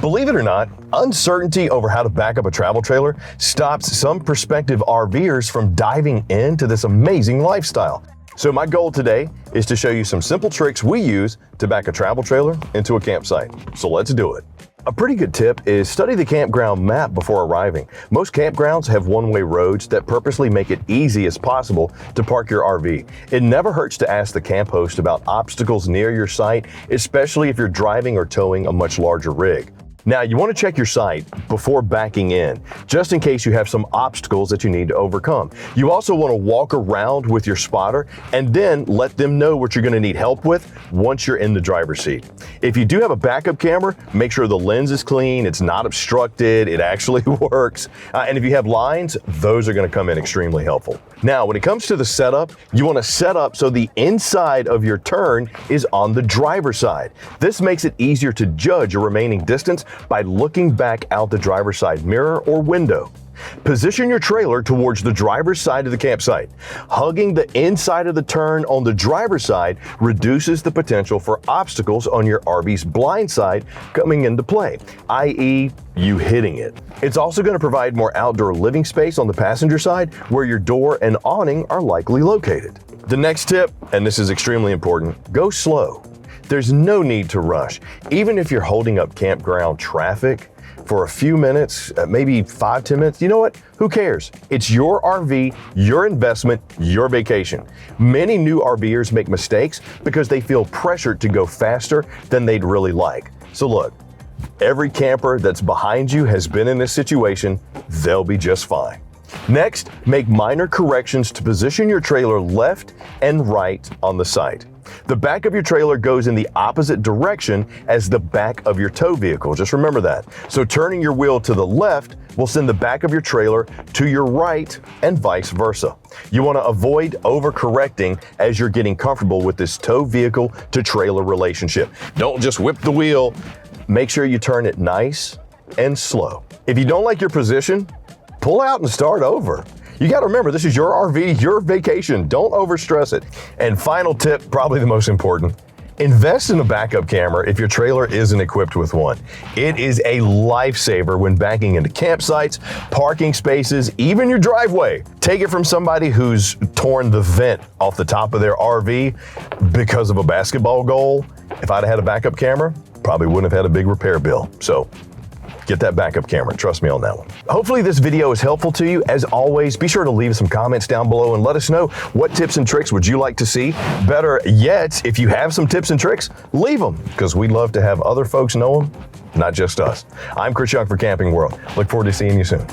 Believe it or not, uncertainty over how to back up a travel trailer stops some prospective RVers from diving into this amazing lifestyle. So my goal today is to show you some simple tricks we use to back a travel trailer into a campsite. So let's do it. A pretty good tip is study the campground map before arriving. Most campgrounds have one-way roads that purposely make it easy as possible to park your RV. It never hurts to ask the camp host about obstacles near your site, especially if you're driving or towing a much larger rig. Now, you want to check your site before backing in, just in case you have some obstacles that you need to overcome. You also want to walk around with your spotter and then let them know what you're going to need help with once you're in the driver's seat. If you do have a backup camera, make sure the lens is clean, it's not obstructed, it actually works. And if you have lines, those are going to come in extremely helpful. Now, when it comes to the setup, you want to set up so the inside of your turn is on the driver's side. This makes it easier to judge your remaining distance by looking back out the driver's side mirror or window. Position your trailer towards the driver's side of the campsite. Hugging the inside of the turn on the driver's side reduces the potential for obstacles on your RV's blind side coming into play, i.e., you hitting it. It's also going to provide more outdoor living space on the passenger side where your door and awning are likely located. The next tip, and this is extremely important, go slow. There's no need to rush. Even if you're holding up campground traffic for a few minutes, maybe 5-10 minutes, you know what? Who cares? It's your RV, your investment, your vacation. Many new RVers make mistakes because they feel pressured to go faster than they'd really like. So look, every camper that's behind you has been in this situation. They'll be just fine. Next, make minor corrections to position your trailer left and right on the site. The back of your trailer goes in the opposite direction as the back of your tow vehicle. Just remember that. So turning your wheel to the left will send the back of your trailer to your right and vice versa. You want to avoid overcorrecting as you're getting comfortable with this tow vehicle to trailer relationship. Don't just whip the wheel. Make sure you turn it nice and slow. If you don't like your position, pull out and start over. You got to remember, this is your RV, your vacation. Don't overstress it. And final tip, probably the most important, invest in a backup camera if your trailer isn't equipped with one. It is a lifesaver when backing into campsites, parking spaces, even your driveway. Take it from somebody who's torn the vent off the top of their RV because of a basketball goal. If I'd had a backup camera, probably wouldn't have had a big repair bill. So get that backup camera. Trust me on that one. Hopefully this video is helpful to you. As always, be sure to leave some comments down below and let us know what tips and tricks would you like to see. Better yet, if you have some tips and tricks, leave them, because we'd love to have other folks know them, not just us. I'm Chris Young for Camping World. Look forward to seeing you soon.